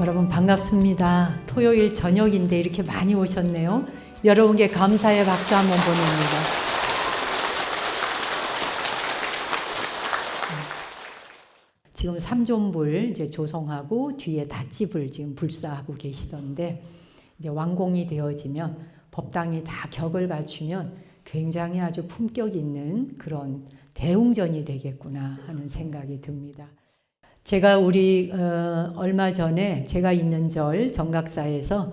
여러분 반갑습니다. 토요일 저녁인데 이렇게 많이 오셨네요. 여러분께 감사의 박수 한번 보냅니다. 지금 삼존불 이제 조성하고 뒤에 닷집을 지금 불사하고 계시던데 이제 완공이 되어지면 법당이 다 격을 갖추면 굉장히 아주 품격 있는 그런 대웅전이 되겠구나 하는 생각이 듭니다. 제가 얼마 전에 제가 있는 절 정각사에서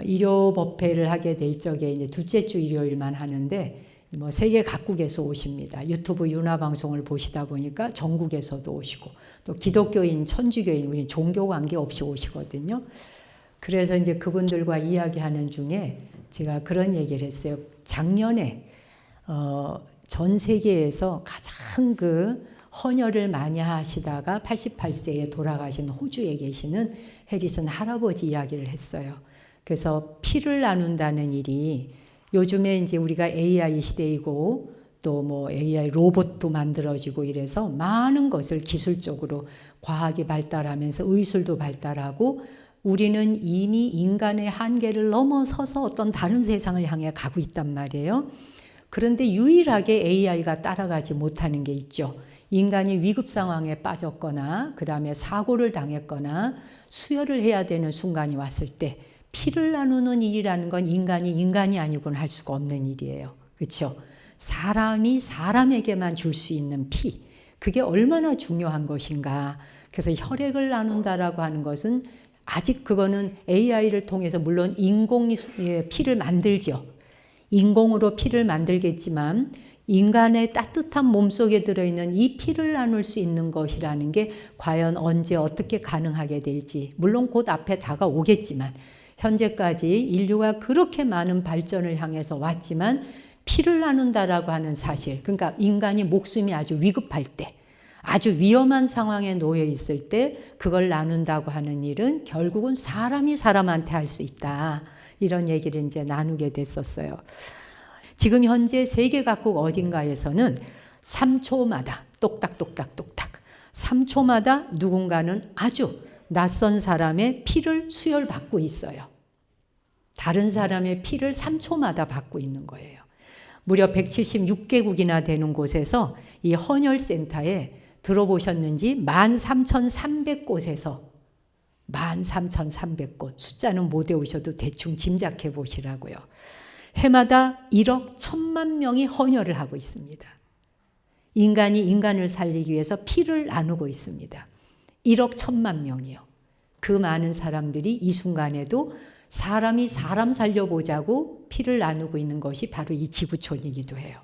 일요 법회를 하게 될 적에 이제 둘째 주 일요일만 하는데 뭐 세계 각국에서 오십니다. 유튜브 윤화 방송을 보시다 보니까 전국에서도 오시고 또 기독교인, 천주교인, 우리 종교 관계 없이 오시거든요. 그래서 이제 그분들과 이야기하는 중에 제가 그런 얘기를 했어요. 작년에 전 세계에서 가장 헌혈을 많이 하시다가 88세에 돌아가신 호주에 계시는 해리슨 할아버지 이야기를 했어요. 그래서 피를 나눈다는 일이 요즘에 이제 우리가 AI 시대이고 또 뭐 AI 로봇도 만들어지고 이래서 많은 것을 기술적으로 과학이 발달하면서 의술도 발달하고 우리는 이미 인간의 한계를 넘어서서 어떤 다른 세상을 향해 가고 있단 말이에요. 그런데 유일하게 AI가 따라가지 못하는 게 있죠. 인간이 위급 상황에 빠졌거나 그 다음에 사고를 당했거나 수혈을 해야 되는 순간이 왔을 때 피를 나누는 일이라는 건 인간이 아니고는 할 수가 없는 일이에요. 그렇죠? 사람이 사람에게만 줄 수 있는 피, 그게 얼마나 중요한 것인가. 그래서 혈액을 나눈다라고 하는 것은 아직 그거는 AI를 통해서 물론 인공이 피를 만들죠. 인공으로 피를 만들겠지만 인간의 따뜻한 몸속에 들어있는 이 피를 나눌 수 있는 것이라는 게 과연 언제 어떻게 가능하게 될지 물론 곧 앞에 다가오겠지만 현재까지 인류가 그렇게 많은 발전을 향해서 왔지만 피를 나눈다라고 하는 사실, 그러니까 인간이 목숨이 아주 위급할 때 아주 위험한 상황에 놓여 있을 때 그걸 나눈다고 하는 일은 결국은 사람이 사람한테 할 수 있다. 이런 얘기를 이제 나누게 됐었어요. 지금 현재 세계 각국 어딘가에서는 3초마다 똑딱똑딱똑딱 3초마다 누군가는 아주 낯선 사람의 피를 수혈받고 있어요. 다른 사람의 피를 3초마다 받고 있는 거예요. 무려 176개국이나 되는 곳에서 이 헌혈센터에 들어보셨는지 13,300곳에서 13,300곳 숫자는 못 외우셔도 대충 짐작해 보시라고요. 해마다 1억 1,000만 명이 헌혈을 하고 있습니다. 인간이 인간을 살리기 위해서 피를 나누고 있습니다. 1억 1,000만 명이요. 그 많은 사람들이 이 순간에도 사람이 사람 살려보자고 피를 나누고 있는 것이 바로 이 지구촌이기도 해요.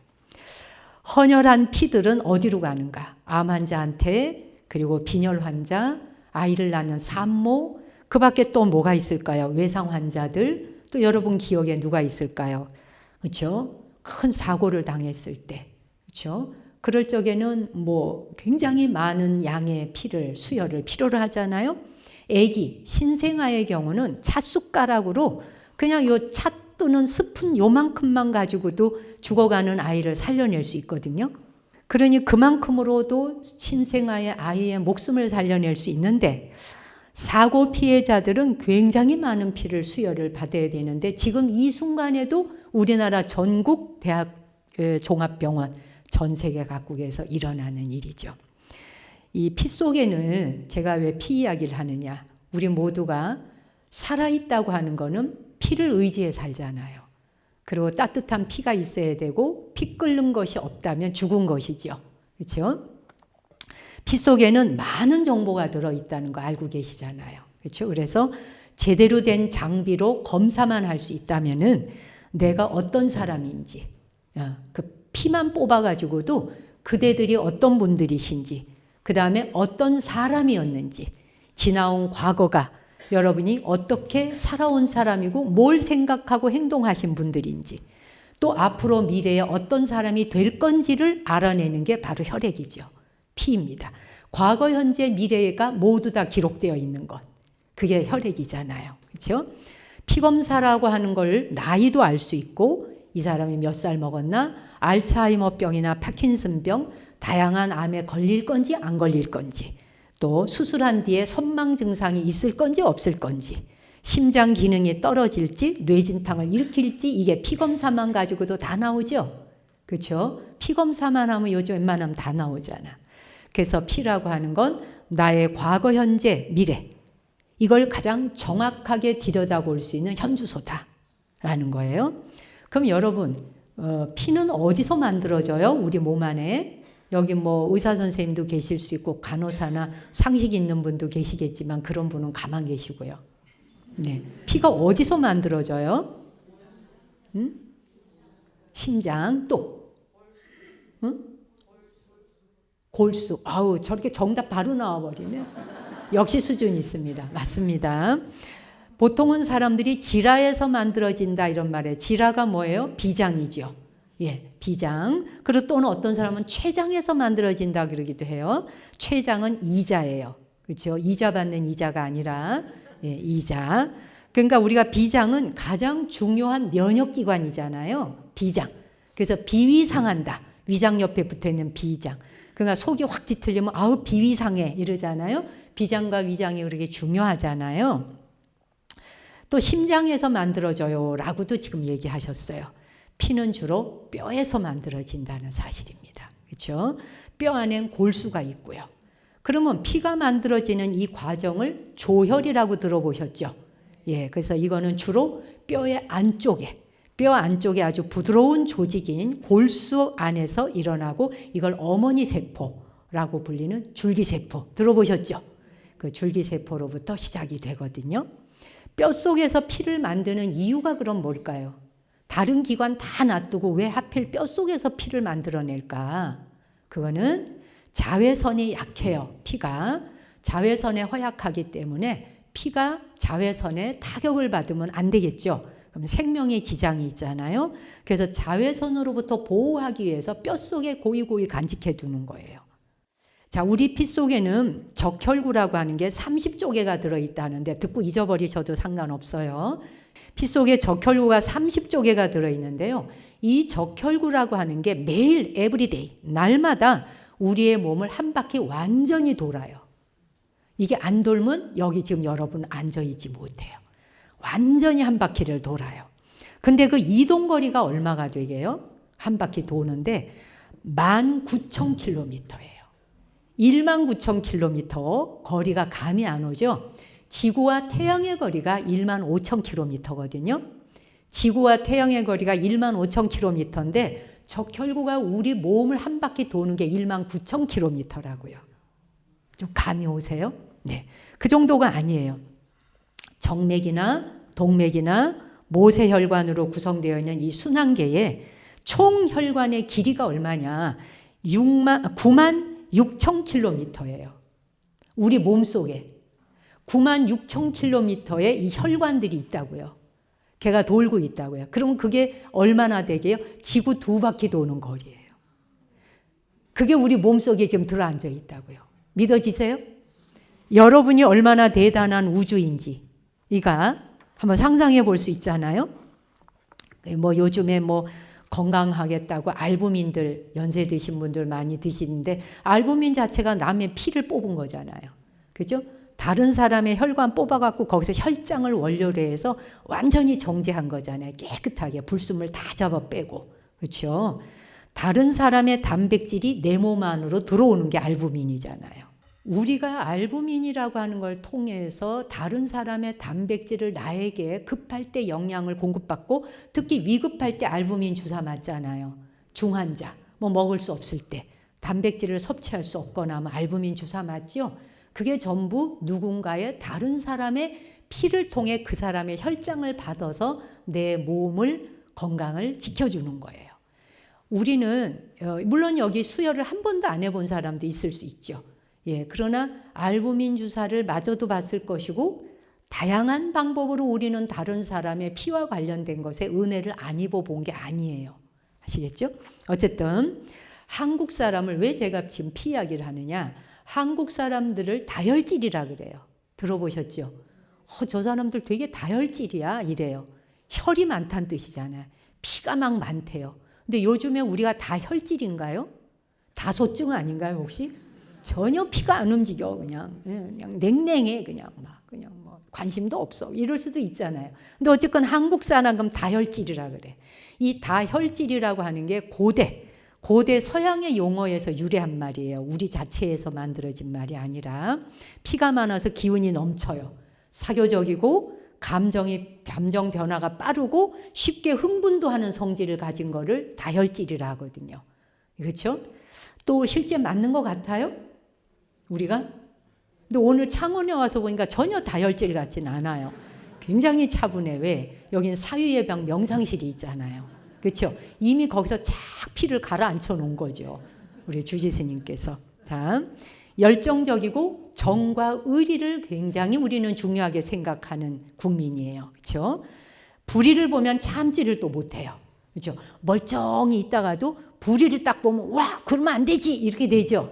헌혈한 피들은 어디로 가는가? 암 환자한테, 그리고 빈혈 환자, 아이를 낳는 산모, 그 밖에 또 뭐가 있을까요? 외상 환자들, 또 여러분 기억에 누가 있을까요? 그렇죠? 큰 사고를 당했을 때, 그렇죠? 그럴 적에는 뭐 굉장히 많은 양의 피를 수혈을 필요로 하잖아요. 아기 신생아의 경우는 찻숟가락으로 그냥 요 차 뜨는 스푼 요만큼만 가지고도 죽어가는 아이를 살려낼 수 있거든요. 그러니 그만큼으로도 신생아의 아이의 목숨을 살려낼 수 있는데 사고 피해자들은 굉장히 많은 피를 수혈을 받아야 되는데 지금 이 순간에도 우리나라 전국 대학 종합병원 전 세계 각국에서 일어나는 일이죠. 이 피 속에는 제가 왜 피 이야기를 하느냐. 우리 모두가 살아있다고 하는 거는 피를 의지해 살잖아요. 그리고 따뜻한 피가 있어야 되고 피 끓는 것이 없다면 죽은 것이죠. 그렇죠? 피 속에는 많은 정보가 들어있다는 거 알고 계시잖아요. 그렇죠? 그래서 제대로 된 장비로 검사만 할 수 있다면은 내가 어떤 사람인지 그 피만 뽑아가지고도 그대들이 어떤 분들이신지 그 다음에 어떤 사람이었는지 지나온 과거가 여러분이 어떻게 살아온 사람이고 뭘 생각하고 행동하신 분들인지 또 앞으로 미래에 어떤 사람이 될 건지를 알아내는 게 바로 혈액이죠. 피입니다. 과거, 현재, 미래가 모두 다 기록되어 있는 것. 그게 혈액이잖아요. 그렇죠? 피검사라고 하는 걸 나이도 알 수 있고 이 사람이 몇 살 먹었나? 알츠하이머병이나 파킨슨병, 다양한 암에 걸릴 건지 안 걸릴 건지 또 수술한 뒤에 선망 증상이 있을 건지 없을 건지, 심장 기능이 떨어질지 뇌진탕을 일으킬지, 이게 피검사만 가지고도 다 나오죠. 그렇죠? 피검사만 하면 요즘 웬만하면 다 나오잖아. 그래서 피라고 하는 건 나의 과거, 현재, 미래, 이걸 가장 정확하게 들여다볼 수 있는 현주소다라는 거예요. 그럼 여러분, 피는 어디서 만들어져요? 우리 몸 안에. 여기 뭐 의사 선생님도 계실 수 있고 간호사나 상식 있는 분도 계시겠지만 그런 분은 가만 계시고요. 네, 피가 어디서 만들어져요? 심장, 또 골수. 아우, 저렇게 정답 바로 나와버리네. 역시 수준이 있습니다. 맞습니다. 보통은 사람들이 지라에서 만들어진다 이런 말에, 지라가 뭐예요? 비장이죠. 예, 비장. 그리고 또는 어떤 사람은 췌장에서 만들어진다 그러기도 해요. 췌장은 이자예요. 그렇죠? 이자 받는 이자가 아니라, 예, 이자. 그러니까 우리가 비장은 가장 중요한 면역기관이잖아요. 비장. 그래서 비위 상한다. 위장 옆에 붙어 있는 비장. 그러니까 속이 확 뒤틀리면 아우 비위 상해 이러잖아요. 비장과 위장이 그렇게 중요하잖아요. 또 심장에서 만들어져요 라고도 지금 얘기하셨어요. 피는 주로 뼈에서 만들어진다는 사실입니다. 그렇죠? 뼈 안엔 골수가 있고요. 그러면 피가 만들어지는 이 과정을 조혈이라고 들어보셨죠? 예, 그래서 이거는 주로 뼈의 안쪽에, 뼈 안쪽에 아주 부드러운 조직인 골수 안에서 일어나고, 이걸 어머니 세포라고 불리는 줄기세포 들어보셨죠? 그 줄기세포로부터 시작이 되거든요. 뼛속에서 피를 만드는 이유가 그럼 뭘까요? 다른 기관 다 놔두고 왜 하필 뼛속에서 피를 만들어낼까? 그거는 자외선이 약해요. 피가 자외선에 허약하기 때문에 피가 자외선에 타격을 받으면 안 되겠죠. 그럼 생명에 지장이 있잖아요. 그래서 자외선으로부터 보호하기 위해서 뼛속에 고이고이 간직해 두는 거예요. 자, 우리 피 속에는 적혈구라고 하는 게 30조개가 들어있다는데 듣고 잊어버리셔도 상관없어요. 피 속에 적혈구가 30조개가 들어있는데요. 이 적혈구라고 하는 게 매일 에브리데이, 날마다 우리의 몸을 한 바퀴 완전히 돌아요. 이게 안 돌면 여기 지금 여러분 앉아있지 못해요. 완전히 한 바퀴를 돌아요. 근데 그 이동거리가 얼마가 되게요? 한 바퀴 도는데 19,000km예요. 19,000km 거리가 감이 안 오죠? 지구와 태양의 거리가 15,000km거든요. 지구와 태양의 거리가 15,000km인데 적혈구가 우리 몸을 한 바퀴 도는 게 19,000km라고요. 좀 감이 오세요? 네, 그 정도가 아니에요. 정맥이나 동맥이나 모세혈관으로 구성되어 있는 이 순환계의 총 혈관의 길이가 얼마냐? 96,000km예요. 우리 몸속에 96,000km의 이 혈관들이 있다고요. 걔가 돌고 있다고요. 그러면 그게 얼마나 되게요? 지구 2바퀴 도는 거리예요. 그게 우리 몸속에 지금 들어앉아 있다고요. 믿어지세요? 여러분이 얼마나 대단한 우주인지 이가 한번 상상해 볼 수 있잖아요. 뭐 요즘에 뭐 건강하겠다고 알부민들, 연세 드신 분들 많이 드시는데 알부민 자체가 남의 피를 뽑은 거잖아요. 그죠? 다른 사람의 혈관 뽑아갖고 거기서 혈장을 원료로 해서 완전히 정제한 거잖아요. 깨끗하게 불순물 다 잡아 빼고. 그렇죠? 다른 사람의 단백질이 내 몸 안으로 들어오는 게 알부민이잖아요. 우리가 알부민이라고 하는 걸 통해서 다른 사람의 단백질을 나에게 급할 때 영양을 공급받고, 특히 위급할 때 알부민 주사 맞잖아요. 중환자, 뭐 먹을 수 없을 때 단백질을 섭취할 수 없거나 하면 알부민 주사 맞죠? 그게 전부 누군가의 다른 사람의 피를 통해 그 사람의 혈장을 받아서 내 몸을 건강을 지켜주는 거예요. 우리는 물론 여기 수혈을 한 번도 안 해본 사람도 있을 수 있죠. 예, 그러나 알부민 주사를 마저도 봤을 것이고 다양한 방법으로 우리는 다른 사람의 피와 관련된 것에 은혜를 안 입어본 게 아니에요. 아시겠죠? 어쨌든 한국 사람을 왜 제가 지금 피 이야기를 하느냐, 한국 사람들을 다혈질이라 그래요. 들어보셨죠? 저 사람들 되게 다혈질이야 이래요. 혈이 많다는 뜻이잖아요. 피가 막 많대요. 근데 요즘에 우리가 다혈질인가요? 다소증 아닌가요 혹시? 전혀 피가 안 움직여. 그냥 냉랭해. 그냥 뭐 관심도 없어. 이럴 수도 있잖아요. 근데 어쨌건 한국 사람은 다혈질이라 그래. 이 다혈질이라고 하는 게 고대 서양의 용어에서 유래한 말이에요. 우리 자체에서 만들어진 말이 아니라 피가 많아서 기운이 넘쳐요. 사교적이고 감정 변화가 빠르고 쉽게 흥분도 하는 성질을 가진 거를 다혈질이라 하거든요. 그렇죠? 또 실제 맞는 것 같아요? 우리가? 근데 오늘 창원에 와서 보니까 전혀 다혈질 같진 않아요. 굉장히 차분해. 왜? 여긴 사유예방 명상실이 있잖아요. 그렇죠? 이미 거기서 착 피를 가라앉혀 놓은 거죠. 우리 주지스님께서. 자, 열정적이고 정과 의리를 굉장히 우리는 중요하게 생각하는 국민이에요. 그렇죠? 불의를 보면 참지를 또 못해요. 그렇죠? 멀쩡히 있다가도 불의를 딱 보면 와 그러면 안 되지 이렇게 되죠.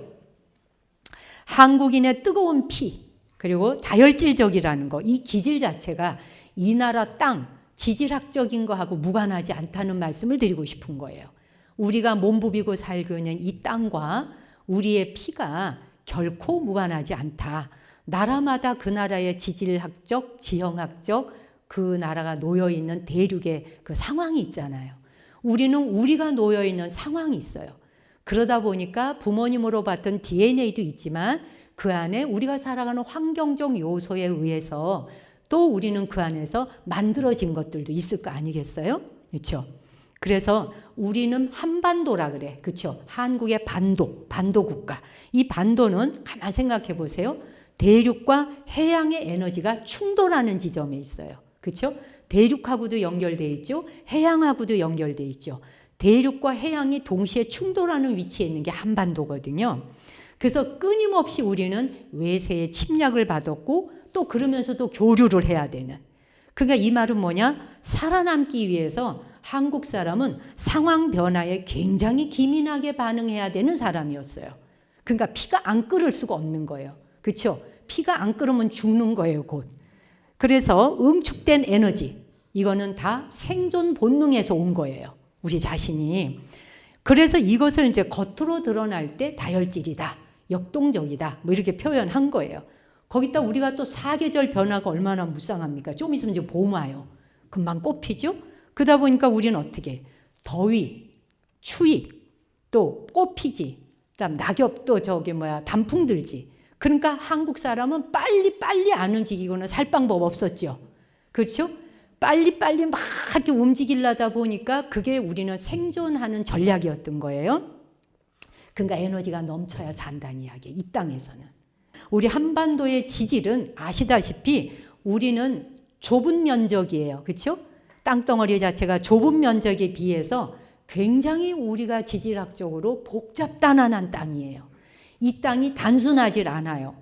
한국인의 뜨거운 피 그리고 다혈질적이라는 거, 이 기질 자체가 이 나라 땅 지질학적인 거하고 무관하지 않다는 말씀을 드리고 싶은 거예요. 우리가 몸부비고 살고 있는 이 땅과 우리의 피가 결코 무관하지 않다. 나라마다 그 나라의 지질학적, 지형학적 그 나라가 놓여있는 대륙의 그 상황이 있잖아요. 우리는 우리가 놓여있는 상황이 있어요. 그러다 보니까 부모님으로 받던 DNA도 있지만 그 안에 우리가 살아가는 환경적 요소에 의해서 또 우리는 그 안에서 만들어진 것들도 있을 거 아니겠어요? 그렇죠? 그래서 우리는 한반도라 그래. 그렇죠? 한국의 반도 국가. 이 반도는 가만 생각해 보세요. 대륙과 해양의 에너지가 충돌하는 지점에 있어요. 그렇죠? 대륙하고도 연결되어 있죠. 해양하고도 연결되어 있죠. 대륙과 해양이 동시에 충돌하는 위치에 있는 게 한반도거든요. 그래서 끊임없이 우리는 외세의 침략을 받았고 또 그러면서도 교류를 해야 되는. 그러니까 이 말은 뭐냐? 살아남기 위해서 한국 사람은 상황 변화에 굉장히 기민하게 반응해야 되는 사람이었어요. 그러니까 피가 안 끓을 수가 없는 거예요. 그렇죠? 피가 안 끓으면 죽는 거예요, 곧. 그래서 응축된 에너지, 이거는 다 생존 본능에서 온 거예요. 우리 자신이. 그래서 이것을 이제 겉으로 드러날 때 다혈질이다, 역동적이다, 뭐 이렇게 표현한 거예요. 거기다 우리가 또 사계절 변화가 얼마나 무쌍합니까? 좀 있으면 이제 봄 와요. 금방 꽃 피죠? 그러다 보니까 우리는 어떻게? 더위, 추위, 또 꽃 피지, 그다음 낙엽도 단풍 들지. 그러니까 한국 사람은 빨리 안 움직이고는 살 방법 없었죠. 그렇죠? 빨리 막 이렇게 움직이려다 보니까 그게 우리는 생존하는 전략이었던 거예요. 그러니까 에너지가 넘쳐야 산다는 이야기예요. 이 땅에서는. 우리 한반도의 지질은 아시다시피 우리는 좁은 면적이에요. 그렇죠? 땅덩어리 자체가 좁은 면적에 비해서 굉장히 우리가 지질학적으로 복잡단단한 땅이에요. 이 땅이 단순하질 않아요.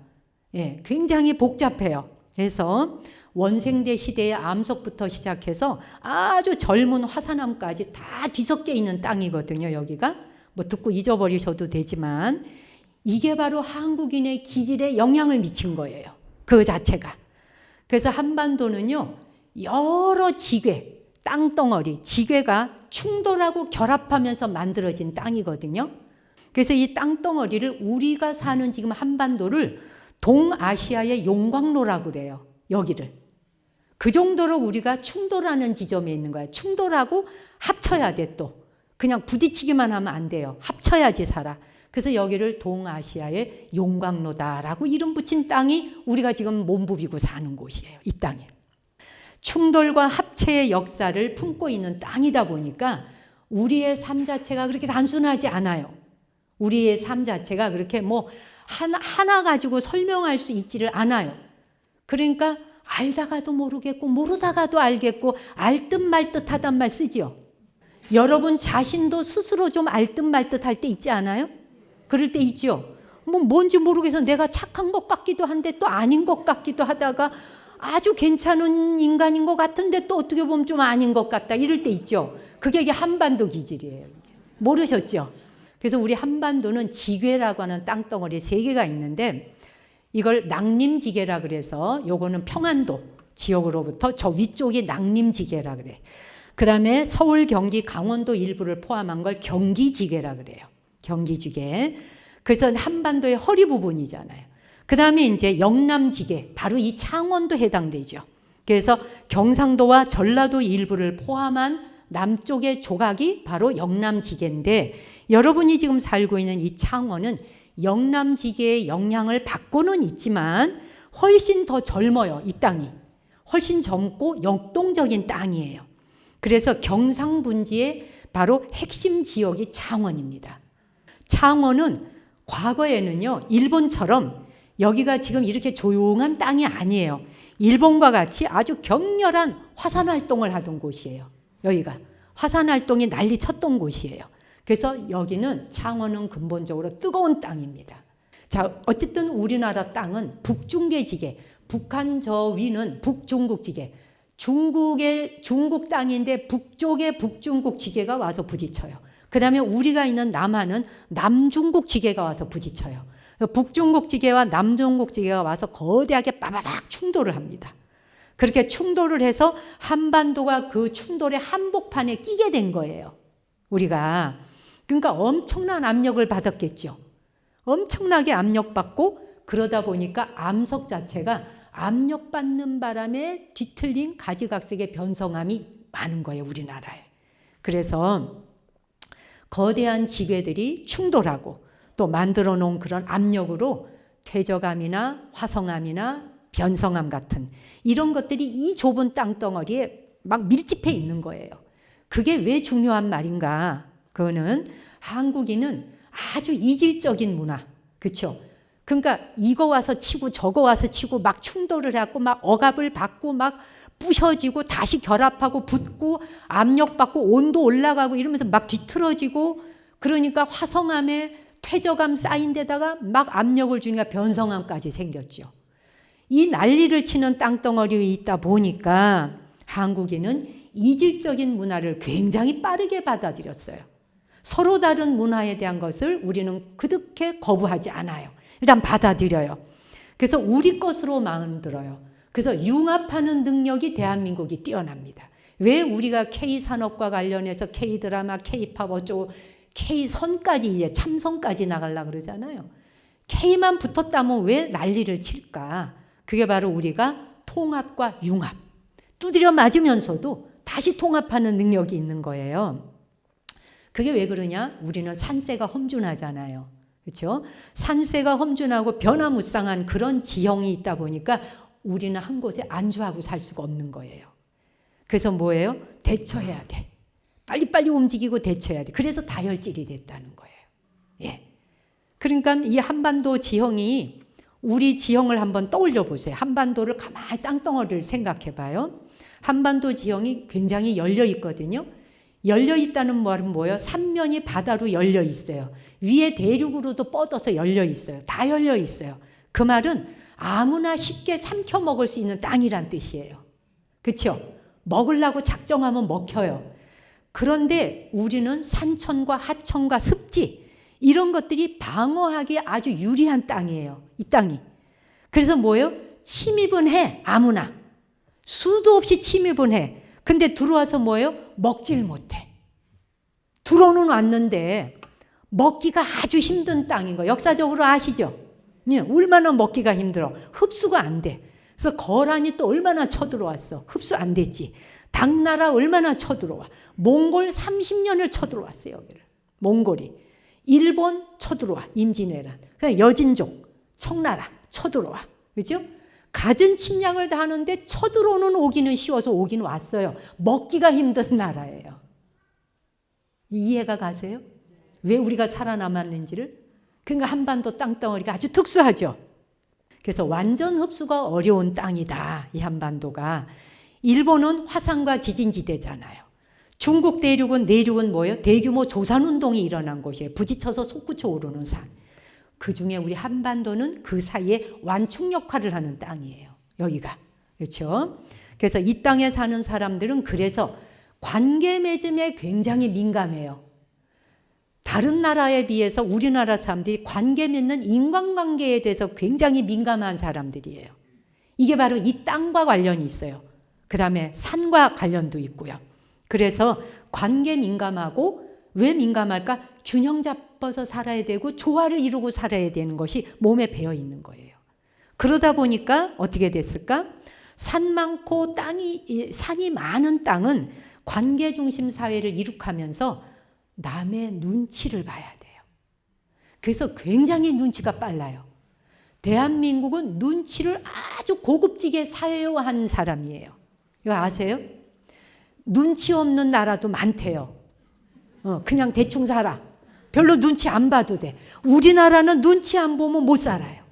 예, 굉장히 복잡해요. 그래서 원생대 시대의 암석부터 시작해서 아주 젊은 화산암까지 다 뒤섞여 있는 땅이거든요. 여기가 뭐 듣고 잊어버리셔도 되지만 이게 바로 한국인의 기질에 영향을 미친 거예요. 그 자체가. 그래서 한반도는요, 여러 지괴, 땅덩어리, 지괴가 충돌하고 결합하면서 만들어진 땅이거든요. 그래서 이 땅덩어리를 우리가 사는 지금 한반도를 동아시아의 용광로라고 그래요. 여기를. 그 정도로 우리가 충돌하는 지점에 있는 거야. 충돌하고 합쳐야 돼 또. 그냥 부딪히기만 하면 안 돼요. 합쳐야지 살아. 그래서 여기를 동아시아의 용광로다라고 이름 붙인 땅이 우리가 지금 몸부비고 사는 곳이에요. 이 땅에. 충돌과 합체의 역사를 품고 있는 땅이다 보니까 우리의 삶 자체가 그렇게 단순하지 않아요. 우리의 삶 자체가 그렇게 뭐 하나 가지고 설명할 수 있지를 않아요. 그러니까 알다가도 모르겠고 모르다가도 알겠고 알 듯 말 듯 하단 말 쓰죠. 여러분 자신도 스스로 좀 알 듯 말 듯 할 때 있지 않아요? 그럴 때 있죠. 뭐 뭔지 모르겠어. 내가 착한 것 같기도 한데 또 아닌 것 같기도 하다가 아주 괜찮은 인간인 것 같은데 또 어떻게 보면 좀 아닌 것 같다. 이럴 때 있죠. 그게 이게 한반도 기질이에요. 모르셨죠? 그래서 우리 한반도는 지괴라고 하는 땅덩어리 3개가 있는데 이걸 낭림지괴라 그래서 요거는 평안도 지역으로부터 저 위쪽이 낭림지괴라 그래. 그 다음에 서울, 경기, 강원도 일부를 포함한 걸 경기지괴라 그래요. 경기지괴. 그래서 한반도의 허리 부분이잖아요. 그 다음에 이제 영남지계, 바로 이 창원도 해당되죠. 그래서 경상도와 전라도 일부를 포함한 남쪽의 조각이 바로 영남지계인데, 여러분이 지금 살고 있는 이 창원은 영남지계의 영향을 받고는 있지만 훨씬 더 젊어요. 이 땅이 훨씬 젊고 역동적인 땅이에요. 그래서 경상분지의 바로 핵심 지역이 창원입니다. 창원은 과거에는요, 일본처럼 여기가 지금 이렇게 조용한 땅이 아니에요. 일본과 같이 아주 격렬한 화산 활동을 하던 곳이에요. 여기가 화산 활동이 난리 쳤던 곳이에요. 그래서 여기는 창원은 근본적으로 뜨거운 땅입니다. 자, 어쨌든 우리나라 땅은 북중계지계, 북한 저 위는 북중국지계, 중국 땅인데 북쪽에 북중국 지계가 와서 부딪혀요. 그 다음에 우리가 있는 남한은 남중국 지계가 와서 부딪혀요. 북중국 지계와 남중국 지계가 와서 거대하게 빠바박 충돌을 합니다. 그렇게 충돌을 해서 한반도가 그 충돌의 한복판에 끼게 된 거예요. 우리가. 그러니까 엄청난 압력을 받았겠죠. 엄청나게 압력받고, 그러다 보니까 암석 자체가 압력받는 바람에 뒤틀린 가지각색의 변성함이 많은 거예요, 우리나라에. 그래서 거대한 지괴들이 충돌하고 또 만들어 놓은 그런 압력으로 퇴적암이나 화성암이나 변성암 같은 이런 것들이 이 좁은 땅덩어리에 막 밀집해 있는 거예요. 그게 왜 중요한 말인가? 그거는 한국인은 아주 이질적인 문화, 그렇죠? 그러니까 이거 와서 치고 저거 와서 치고 막 충돌을 해갖고 막 억압을 받고 막 부셔지고 다시 결합하고 붙고 압력받고 온도 올라가고 이러면서 막 뒤틀어지고, 그러니까 화성암에 퇴적암 쌓인 데다가 막 압력을 주니까 변성암까지 생겼죠. 이 난리를 치는 땅덩어리에 있다 보니까 한국인은 이질적인 문화를 굉장히 빠르게 받아들였어요. 서로 다른 문화에 대한 것을 우리는 그렇게 거부하지 않아요. 일단 받아들여요. 그래서 우리 것으로 만들어요. 그래서 융합하는 능력이 대한민국이 뛰어납니다. 왜 우리가 K산업과 관련해서 K드라마, K팝 어쩌고 K선까지 이제 참선까지 나가려고 그러잖아요. K만 붙었다면 왜 난리를 칠까? 그게 바로 우리가 통합과 융합, 두드려 맞으면서도 다시 통합하는 능력이 있는 거예요. 그게 왜 그러냐? 우리는 산세가 험준하잖아요. 그렇죠? 산세가 험준하고 변화무쌍한 그런 지형이 있다 보니까 우리는 한 곳에 안주하고 살 수가 없는 거예요. 그래서 뭐예요? 대처해야 돼. 빨리빨리 움직이고 대처해야 돼. 그래서 다혈질이 됐다는 거예요. 예. 그러니까 이 한반도 지형이, 우리 지형을 한번 떠올려 보세요. 한반도를 가만히 땅덩어리를 생각해 봐요. 한반도 지형이 굉장히 열려 있거든요. 열려 있다는 말은 뭐예요? 삼면이 바다로 열려 있어요. 위에 대륙으로도 뻗어서 열려 있어요. 다 열려 있어요. 그 말은 아무나 쉽게 삼켜 먹을 수 있는 땅이란 뜻이에요. 그렇죠? 먹으려고 작정하면 먹혀요. 그런데 우리는 산천과 하천과 습지, 이런 것들이 방어하기에 아주 유리한 땅이에요. 이 땅이. 그래서 뭐예요? 침입은 해. 아무나. 수도 없이 침입은 해. 근데 들어와서 뭐예요? 먹질 못해. 들어오는 왔는데 먹기가 아주 힘든 땅인 거 역사적으로 아시죠? 네, 얼마나 먹기가 힘들어. 흡수가 안 돼. 그래서 거란이 또 얼마나 쳐들어왔어. 흡수 안 됐지. 당나라 얼마나 쳐들어와. 몽골 30년을 쳐들어왔어요. 여기를. 몽골이. 일본 쳐들어와. 임진왜란. 그냥 여진족, 청나라 쳐들어와. 그죠? 갖은 침략을 다 하는데 쳐들어오는 오기는 쉬워서 오기는 왔어요. 먹기가 힘든 나라예요. 이해가 가세요? 왜 우리가 살아남았는지를? 그러니까 한반도 땅덩어리가 아주 특수하죠. 그래서 완전 흡수가 어려운 땅이다. 이 한반도가. 일본은 화산과 지진지대잖아요. 중국 내륙은 뭐예요? 대규모 조산운동이 일어난 곳이에요. 부딪혀서 솟구쳐 오르는 산. 그중에 우리 한반도는 그 사이에 완충 역할을 하는 땅이에요. 여기가. 그렇죠? 그래서 이 땅에 사는 사람들은 그래서 관계 맺음에 굉장히 민감해요. 다른 나라에 비해서 우리나라 사람들이 관계 맺는 인간관계에 대해서 굉장히 민감한 사람들이에요. 이게 바로 이 땅과 관련이 있어요. 그 다음에 산과 관련도 있고요. 그래서 관계 민감하고 왜 민감할까? 균형 잡아서 살아야 되고 조화를 이루고 살아야 되는 것이 몸에 배어 있는 거예요. 그러다 보니까 어떻게 됐을까? 산 많고 산이 많은 땅은 관계 중심 사회를 이룩하면서 남의 눈치를 봐야 돼요. 그래서 굉장히 눈치가 빨라요. 대한민국은 눈치를 아주 고급지게 사회화한 사람이에요. 이거 아세요? 눈치 없는 나라도 많대요. 그냥 대충 살아. 별로 눈치 안 봐도 돼. 우리나라는 눈치 안 보면 못 살아요.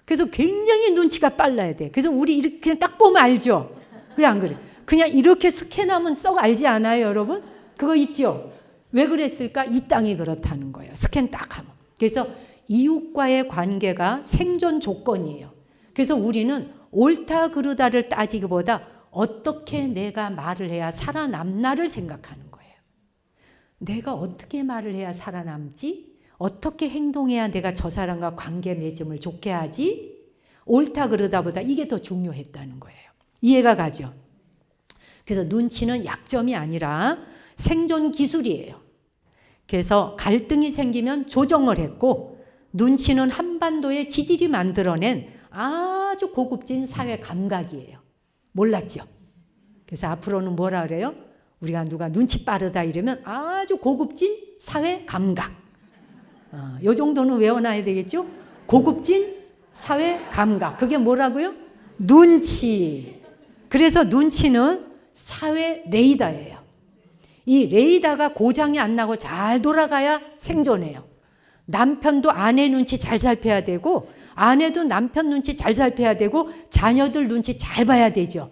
그래서 굉장히 눈치가 빨라야 돼. 그래서 우리 이렇게 그냥 딱 보면 알죠? 그래 안 그래? 그냥 이렇게 스캔하면 썩 알지 않아요, 여러분? 그거 있죠? 왜 그랬을까? 이 땅이 그렇다는 거예요. 스캔 딱 하면. 그래서 이웃과의 관계가 생존 조건이에요. 그래서 우리는 옳다 그르다를 따지기보다 어떻게 내가 말을 해야 살아남나를 생각하는 거예요. 내가 어떻게 말을 해야 살아남지? 어떻게 행동해야 내가 저 사람과 관계 맺음을 좋게 하지? 옳다 그러다보다 이게 더 중요했다는 거예요. 이해가 가죠? 그래서 눈치는 약점이 아니라 생존 기술이에요. 그래서 갈등이 생기면 조정을 했고, 눈치는 한반도의 지질이 만들어낸 아주 고급진 사회 감각이에요. 몰랐죠? 그래서 앞으로는 뭐라 그래요? 우리가 누가 눈치 빠르다 이러면 아주 고급진 사회 감각. 요 정도는 외워놔야 되겠죠? 고급진 사회 감각. 그게 뭐라고요? 눈치. 그래서 눈치는 사회 레이더예요. 이 레이더가 고장이 안 나고 잘 돌아가야 생존해요. 남편도 아내 눈치 잘 살펴야 되고, 아내도 남편 눈치 잘 살펴야 되고, 자녀들 눈치 잘 봐야 되죠.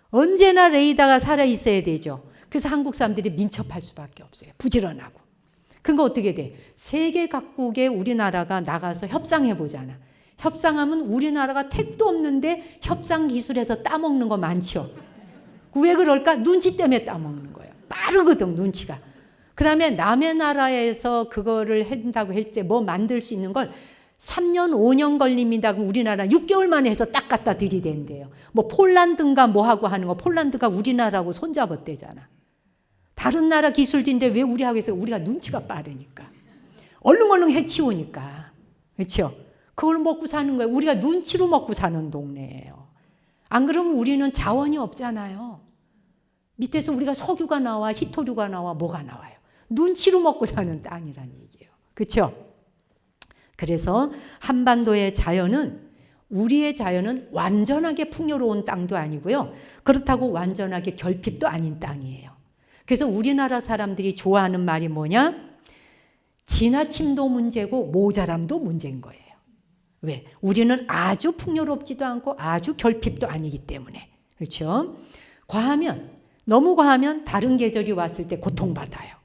언제나 레이더가 살아있어야 되죠. 그래서 한국 사람들이 민첩할 수밖에 없어요. 부지런하고. 그러니까 어떻게 돼? 세계 각국에 우리나라가 나가서 협상해 보잖아. 협상하면 우리나라가 택도 없는데 협상 기술에서 따먹는 거 많죠. 왜 그럴까? 눈치 때문에 따먹는 거예요. 빠르거든, 눈치가. 그 다음에 남의 나라에서 그거를 한다고 했지, 뭐 만들 수 있는 걸 3년, 5년 걸립니다. 우리나라 6개월 만에 해서 딱 갖다 들이댄대요. 뭐 폴란드인가 뭐 하고 하는 거, 폴란드가 우리나라하고 손잡았대잖아. 다른 나라 기술인데 왜 우리하고 해서 우리가 눈치가 빠르니까. 얼른 해치우니까. 그렇죠? 그걸 먹고 사는 거예요. 우리가 눈치로 먹고 사는 동네예요. 안 그러면 우리는 자원이 없잖아요. 밑에서 우리가 석유가 나와, 히토류가 나와, 뭐가 나와요. 눈치로 먹고 사는 땅이란 얘기예요. 그렇죠? 그래서 한반도의 자연은, 우리의 자연은 완전하게 풍요로운 땅도 아니고요. 그렇다고 완전하게 결핍도 아닌 땅이에요. 그래서 우리나라 사람들이 좋아하는 말이 뭐냐? 지나침도 문제고 모자람도 문제인 거예요. 왜? 우리는 아주 풍요롭지도 않고 아주 결핍도 아니기 때문에. 그렇죠? 너무 과하면 다른 계절이 왔을 때 고통받아요.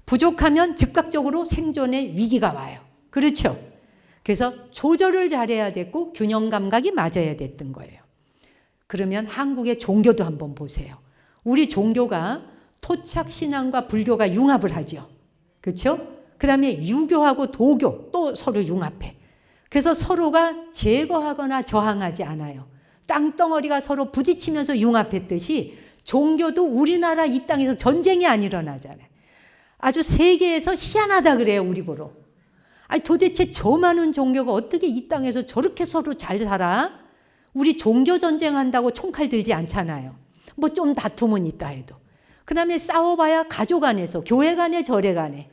부족하면 즉각적으로 생존의 위기가 와요. 그렇죠? 그래서 조절을 잘해야 됐고 균형 감각이 맞아야 됐던 거예요. 그러면 한국의 종교도 한번 보세요. 우리 종교가 토착 신앙과 불교가 융합을 하죠. 그렇죠? 그 다음에 유교하고 도교 또 서로 융합해. 그래서 서로가 제거하거나 저항하지 않아요. 땅덩어리가 서로 부딪히면서 융합했듯이 종교도 우리나라 이 땅에서 전쟁이 안 일어나잖아요. 아주 세계에서 희한하다 그래요, 우리 보러. 아니 도대체 저 많은 종교가 어떻게 이 땅에서 저렇게 서로 잘 살아? 우리 종교 전쟁한다고 총칼 들지 않잖아요. 뭐 좀 다툼은 있다 해도. 그 다음에 싸워봐야 가족 안에서, 교회 간에, 절에 간에,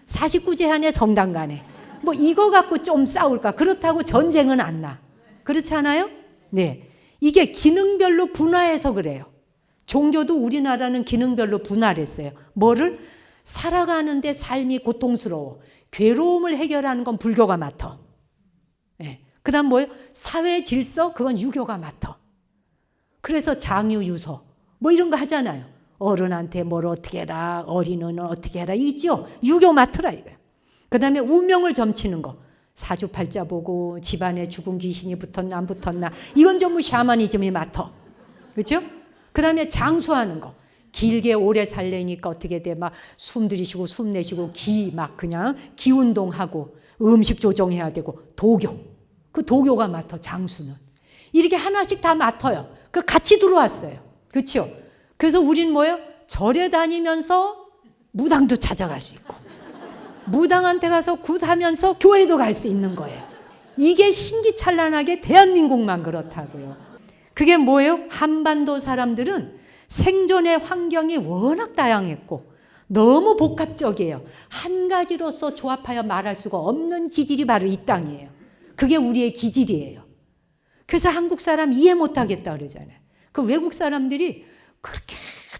49제 안에, 성당 간에. 뭐 이거 갖고 좀 싸울까? 그렇다고 전쟁은 안 나. 그렇지 않아요? 네. 이게 기능별로 분화해서 그래요. 종교도 우리나라는 기능별로 분화를 했어요. 뭐를? 살아가는데 삶이 고통스러워. 괴로움을 해결하는 건 불교가 맡아. 네. 그 다음 뭐예요? 사회 질서? 그건 유교가 맡아. 그래서 장유유서 뭐 이런 거 하잖아요. 어른한테 뭘 어떻게 해라, 어린이는 어떻게 해라, 있죠? 유교 맡으라 이거예요. 그 다음에 운명을 점치는 거. 사주팔자 보고 집안에 죽은 귀신이 붙었나 안 붙었나, 이건 전부 샤머니즘이 맡아. 그렇죠? 그 다음에 장수하는 거. 길게 오래 살려니까 어떻게 돼? 막 숨 들이쉬고 숨 내쉬고 막 그냥 기운동하고 음식 조정해야 되고. 도교. 그 도교가 맡아, 장수는. 이렇게 하나씩 다 맡아요. 그 같이 들어왔어요. 그렇죠? 그래서 우린 뭐예요? 절에 다니면서 무당도 찾아갈 수 있고 무당한테 가서 굿하면서 교회도 갈 수 있는 거예요. 이게 신기찬란하게 대한민국만 그렇다고요. 그게 뭐예요? 한반도 사람들은 생존의 환경이 워낙 다양했고 너무 복합적이에요. 한 가지로서 조합하여 말할 수가 없는 지질이 바로 이 땅이에요. 그게 우리의 기질이에요. 그래서 한국 사람 이해 못하겠다 그러잖아요. 그 외국 사람들이 그렇게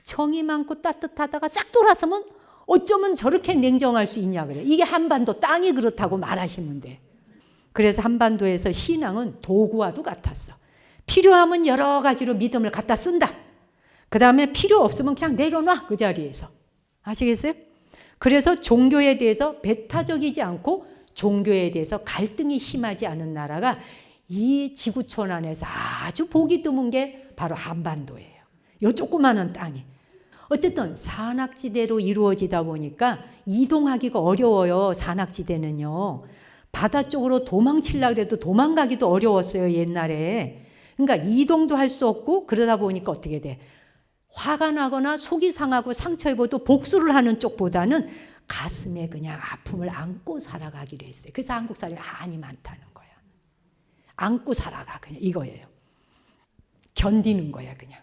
정이 많고 따뜻하다가 싹 돌아서면 어쩌면 저렇게 냉정할 수 있냐 그래요. 이게 한반도 땅이 그렇다고 말하시면 돼. 그래서 한반도에서 신앙은 도구와도 같았어. 필요하면 여러 가지로 믿음을 갖다 쓴다. 그 다음에 필요 없으면 그냥 내려놔 그 자리에서. 아시겠어요? 그래서 종교에 대해서 배타적이지 않고 종교에 대해서 갈등이 심하지 않은 나라가 이 지구촌 안에서 아주 보기 드문 게 바로 한반도예요. 요 조그마한 땅이. 어쨌든 산악지대로 이루어지다 보니까 이동하기가 어려워요. 산악지대는요. 바다 쪽으로 도망치려고 해도 도망가기도 어려웠어요. 옛날에. 그러니까 이동도 할 수 없고 그러다 보니까 어떻게 돼? 화가 나거나 속이 상하고 상처 입어도 복수를 하는 쪽보다는 가슴에 그냥 아픔을 안고 살아가기로 했어요. 그래서 한국 사람이 한이 많다는 거야. 안고 살아가 그냥 이거예요. 견디는 거야 그냥.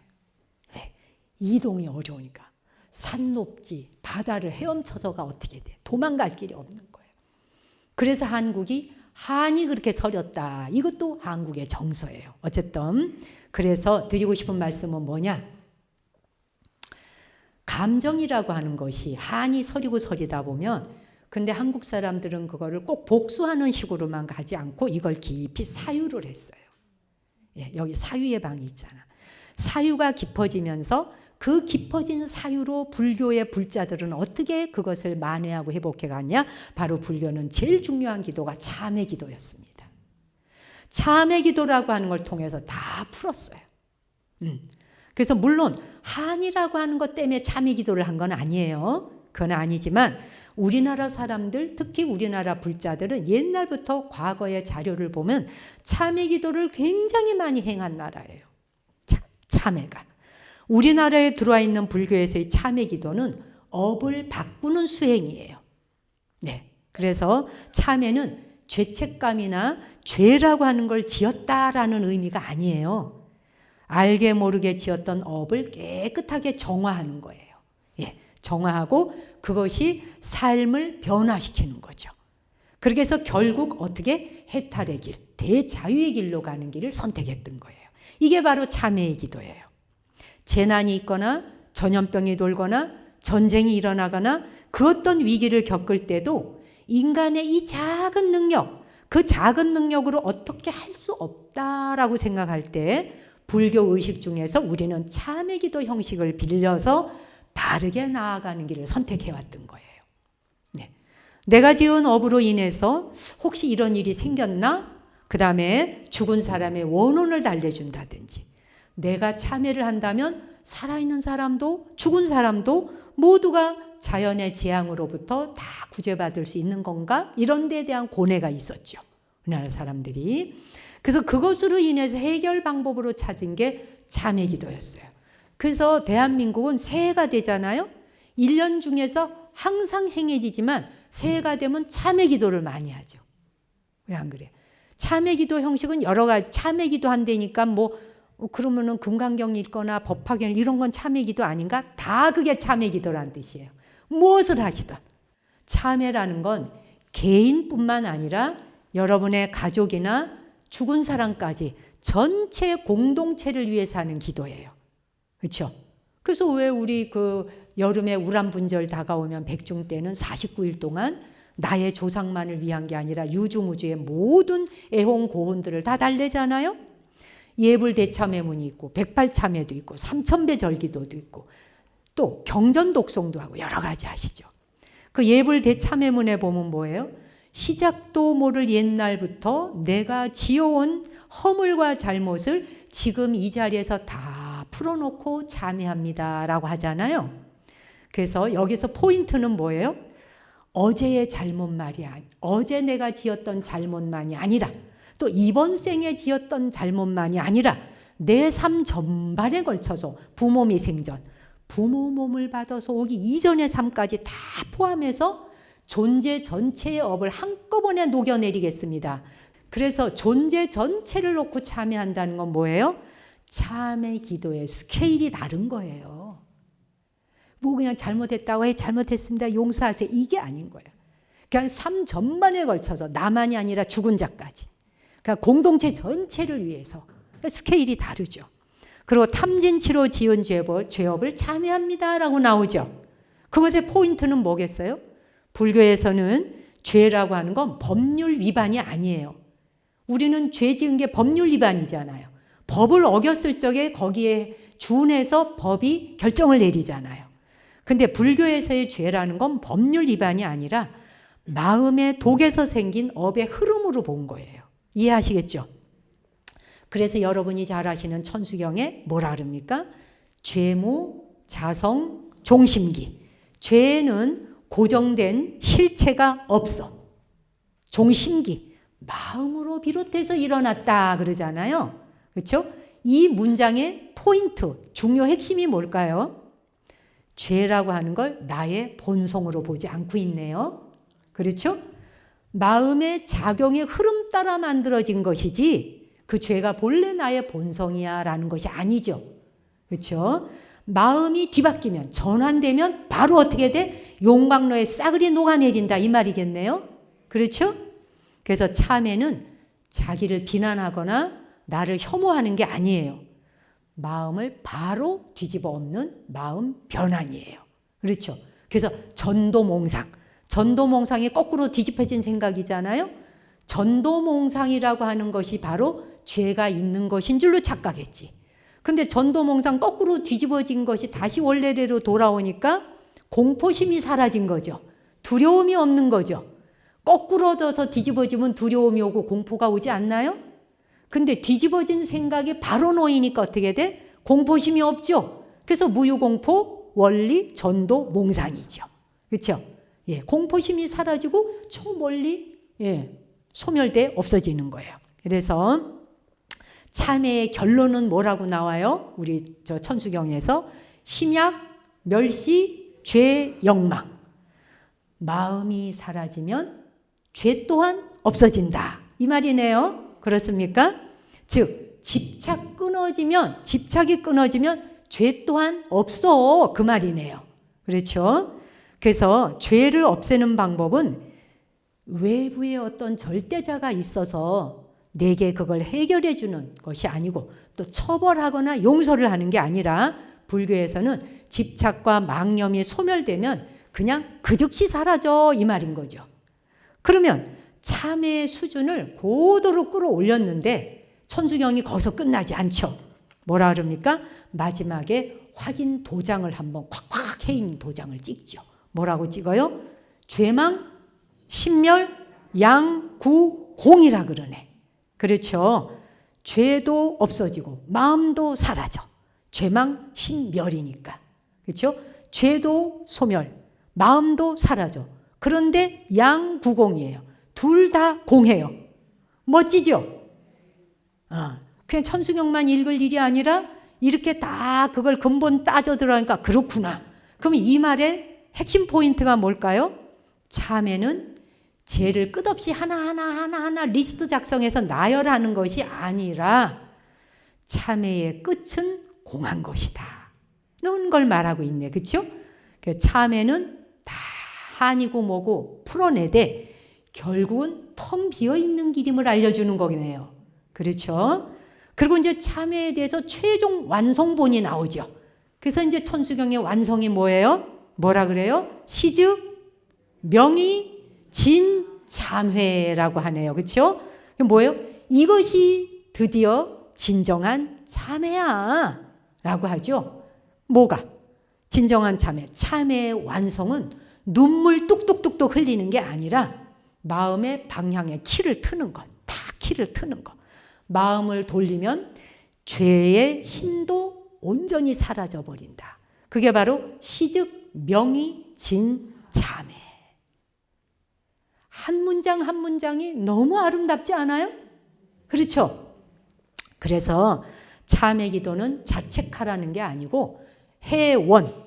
왜? 이동이 어려우니까. 산 높지 바다를 헤엄쳐서가 어떻게 돼? 도망갈 길이 없는 거예요. 그래서 한국이 한이 그렇게 서렸다. 이것도 한국의 정서예요. 어쨌든 그래서 드리고 싶은 말씀은 뭐냐? 감정이라고 하는 것이 한이 서리고 서리다 보면 근데 한국 사람들은 그거를 꼭 복수하는 식으로만 가지 않고 이걸 깊이 사유를 했어요. 예, 여기 사유의 방이 있잖아. 사유가 깊어지면서 그 깊어진 사유로 불교의 불자들은 어떻게 그것을 만회하고 회복해 갔냐? 바로 불교는 제일 중요한 기도가 참회 기도였습니다. 참회 기도라고 하는 걸 통해서 다 풀었어요. 그래서 물론 한이라고 하는 것 때문에 참회 기도를 한 건 아니에요. 그건 아니지만 우리나라 사람들, 특히 우리나라 불자들은 옛날부터 과거의 자료를 보면 참회 기도를 굉장히 많이 행한 나라예요. 참회가. 우리나라에 들어와 있는 불교에서의 참회 기도는 업을 바꾸는 수행이에요. 네. 그래서 참회는 죄책감이나 죄라고 하는 걸 지었다라는 의미가 아니에요. 알게 모르게 지었던 업을 깨끗하게 정화하는 거예요. 예, 정화하고 그것이 삶을 변화시키는 거죠. 그렇게 해서 결국 어떻게 해탈의 길, 대자유의 길로 가는 길을 선택했던 거예요. 이게 바로 참회의 기도예요. 재난이 있거나 전염병이 돌거나 전쟁이 일어나거나 그 어떤 위기를 겪을 때도 인간의 이 작은 능력, 그 작은 능력으로 어떻게 할 수 없다라고 생각할 때 불교 의식 중에서 우리는 참회 기도 형식을 빌려서 바르게 나아가는 길을 선택해 왔던 거예요. 네. 내가 지은 업으로 인해서 혹시 이런 일이 생겼나? 그 다음에 죽은 사람의 원혼을 달래준다든지 내가 참회를 한다면 살아있는 사람도 죽은 사람도 모두가 자연의 재앙으로부터 다 구제받을 수 있는 건가? 이런 데에 대한 고뇌가 있었죠. 우리나라 사람들이. 그래서 그것으로 인해서 해결 방법으로 찾은 게 참회 기도였어요. 그래서 대한민국은 새해가 되잖아요. 1년 중에서 항상 행해지지만 새해가 되면 참회 기도를 많이 하죠. 왜 안 그래요? 참회 기도 형식은 여러 가지. 참회 기도 한다니까 그러면은 금강경 읽거나 법화경 이런 건 참회 기도 아닌가? 다 그게 참회 기도란 뜻이에요. 무엇을 하시든. 참회라는 건 개인뿐만 아니라 여러분의 가족이나 죽은 사람까지 전체 공동체를 위해서 하는 기도예요. 그렇죠? 그래서 왜 우리 그 여름에 우람분절 다가오면 백중 때는 49일 동안 나의 조상만을 위한 게 아니라 유중우주의 모든 애혼 고혼들을 다 달래잖아요. 예불대참회문이 있고 백발참회도 있고 삼천배절기도도 있고 또 경전독송도 하고 여러 가지 하시죠. 그 예불대참회문에 보면 뭐예요? 시작도 모를 옛날부터 내가 지어온 허물과 잘못을 지금 이 자리에서 다 풀어놓고 참회합니다 라고 하잖아요. 그래서 여기서 포인트는 뭐예요? 어제의 잘못만이 어제 내가 지었던 잘못만이 아니라 또 이번 생에 지었던 잘못만이 아니라 내 삶 전반에 걸쳐서 부모 미생전, 부모 몸을 받아서 오기 이전의 삶까지 다 포함해서 존재 전체의 업을 한꺼번에 녹여내리겠습니다. 그래서 존재 전체를 놓고 참여한다는 건 뭐예요? 참회 기도의 스케일이 다른 거예요. 뭐 그냥 잘못했다고 해, 잘못했습니다, 용서하세요, 이게 아닌 거예요. 그냥 삶 전반에 걸쳐서 나만이 아니라 죽은 자까지, 그러니까 공동체 전체를 위해서. 스케일이 다르죠. 그리고 탐진치로 지은 죄업을 참회합니다 라고 나오죠. 그것의 포인트는 뭐겠어요? 불교에서는 죄라고 하는 건 법률 위반이 아니에요. 우리는 죄 지은 게 법률 위반이잖아요. 법을 어겼을 적에 거기에 준해서 법이 결정을 내리잖아요. 근데 불교에서의 죄라는 건 법률 위반이 아니라 마음의 독에서 생긴 업의 흐름으로 본 거예요. 이해하시겠죠? 그래서 여러분이 잘 아시는 천수경에 뭐라 그럽니까? 죄무, 자성, 종심기. 죄는 고정된 실체가 없어. 종심기, 마음으로 비롯해서 일어났다 그러잖아요. 그렇죠? 이 문장의 포인트, 중요 핵심이 뭘까요? 죄라고 하는 걸 나의 본성으로 보지 않고 있네요. 그렇죠? 마음의 작용의 흐름 따라 만들어진 것이지 그 죄가 본래 나의 본성이야 라는 것이 아니죠. 그렇죠? 마음이 뒤바뀌면, 전환되면 바로 어떻게 돼? 용광로에 싸그리 녹아내린다 이 말이겠네요. 그렇죠? 그래서 참회는 자기를 비난하거나 나를 혐오하는 게 아니에요. 마음을 바로 뒤집어 엎는 마음 변환이에요. 그렇죠? 그래서 전도몽상, 전도몽상이 거꾸로 뒤집혀진 생각이잖아요. 전도몽상이라고 하는 것이 바로 죄가 있는 것인 줄로 착각했지. 근데 전도몽상 거꾸로 뒤집어진 것이 다시 원래대로 돌아오니까 공포심이 사라진 거죠. 두려움이 없는 거죠. 거꾸로 져서 뒤집어지면 두려움이 오고 공포가 오지 않나요? 근데 뒤집어진 생각이 바로 놓이니까 어떻게 돼? 공포심이 없죠. 그래서 무유공포, 원리, 전도, 몽상이죠. 그렇죠? 예, 공포심이 사라지고 저 멀리 소멸돼 없어지는 거예요. 그래서 참회의 결론은 뭐라고 나와요? 우리 저 천수경에서 심약, 멸시, 죄, 영망. 마음이 사라지면 죄 또한 없어진다 이 말이네요. 그렇습니까? 즉 집착이 끊어지면 죄 또한 없어 그 말이네요. 그렇죠? 그래서 죄를 없애는 방법은 외부에 어떤 절대자가 있어서 내게 그걸 해결해 주는 것이 아니고 또 처벌하거나 용서를 하는 게 아니라 불교에서는 집착과 망념이 소멸되면 그냥 그 즉시 사라져 이 말인 거죠. 그러면 참회의 수준을 고도로 끌어올렸는데 천수경이 거기서 끝나지 않죠. 뭐라 그럽니까? 마지막에 확인 도장을 한번 콱콱 해인 도장을 찍죠. 뭐라고 찍어요? 죄망, 신멸, 양, 구, 공이라 그러네. 그렇죠. 죄도 없어지고 마음도 사라져. 죄망, 신멸이니까. 그렇죠? 죄도 소멸, 마음도 사라져. 그런데 양구공이에요. 둘 다 공해요. 멋지죠? 그냥 천수경만 읽을 일이 아니라 이렇게 다 그걸 근본 따져 들어가니까 그렇구나. 그럼 이 말의 핵심 포인트가 뭘까요? 참회는 죄를 끝없이 하나하나 리스트 작성해서 나열하는 것이 아니라 참회의 끝은 공한 것이다. 이런 걸 말하고 있네. 그렇죠? 참회는 다 한이고 뭐고 풀어내되 결국은 텅 비어있는 길임을 알려주는 거네요. 그렇죠? 그리고 이제 참회에 대해서 최종 완성본이 나오죠. 그래서 이제 천수경의 완성이 뭐예요? 뭐라 그래요? 시즉 명의 진참회라고 하네요. 그렇죠? 뭐예요? 이것이 드디어 진정한 참회야 라고 하죠. 뭐가? 진정한 참회. 참회의 완성은 눈물 뚝뚝뚝뚝 흘리는 게 아니라 마음의 방향에 키를 트는 것. 다 키를 트는 것. 마음을 돌리면 죄의 힘도 온전히 사라져 버린다. 그게 바로 시즉 명의 진참회. 한 문장 한 문장이 너무 아름답지 않아요? 그렇죠? 그래서 참회 기도는 자책하라는 게 아니고 회원,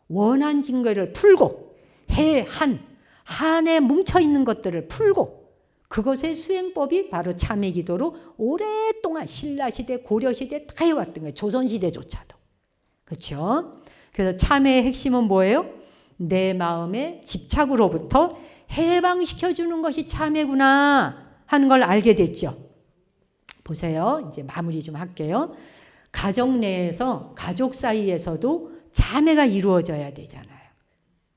원한 징계를 풀고 한에 뭉쳐있는 것들을 풀고 그것의 수행법이 바로 참회기도로 오랫동안 신라시대, 고려시대 다 해왔던 거예요. 조선시대조차도. 그렇죠? 그래서 참회의 핵심은 뭐예요? 내 마음의 집착으로부터 해방시켜주는 것이 참회구나 하는 걸 알게 됐죠. 보세요. 이제 마무리 좀 할게요. 가정 내에서, 가족 사이에서도 참회가 이루어져야 되잖아요.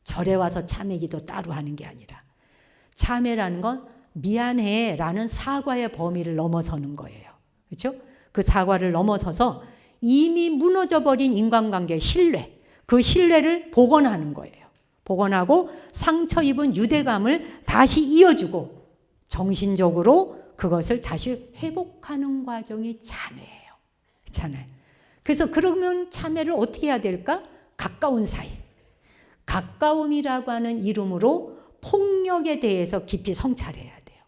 절에 와서 참회기도 따로 하는 게 아니라. 참회라는 건 미안해 라는 사과의 범위를 넘어서는 거예요. 그렇죠? 그 사과를 넘어서서 이미 무너져버린 인간관계 신뢰, 그 신뢰를 복원하는 거예요. 복원하고 상처 입은 유대감을 다시 이어주고 정신적으로 그것을 다시 회복하는 과정이 참회예요. 그렇잖아요. 그래서 그러면 참회를 어떻게 해야 될까? 가까운 사이. 가까움이라고 하는 이름으로 폭력에 대해서 깊이 성찰해야 돼요.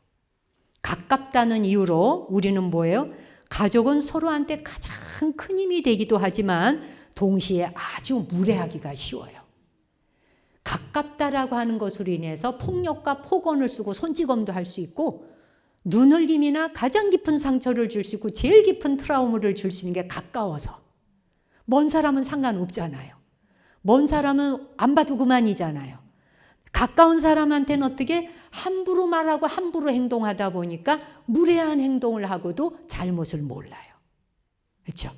가깝다는 이유로 우리는 뭐예요? 가족은 서로한테 가장 큰 힘이 되기도 하지만 동시에 아주 무례하기가 쉬워요. 가깝다라고 하는 것으로 인해서 폭력과 폭언을 쓰고 손찌검도 할 수 있고 눈흘림이나 가장 깊은 상처를 줄 수 있고 제일 깊은 트라우마를 줄 수 있는 게 가까워서. 먼 사람은 상관없잖아요. 먼 사람은 안 봐도 그만이잖아요. 가까운 사람한테는 어떻게 함부로 말하고 함부로 행동하다 보니까 무례한 행동을 하고도 잘못을 몰라요. 그렇죠?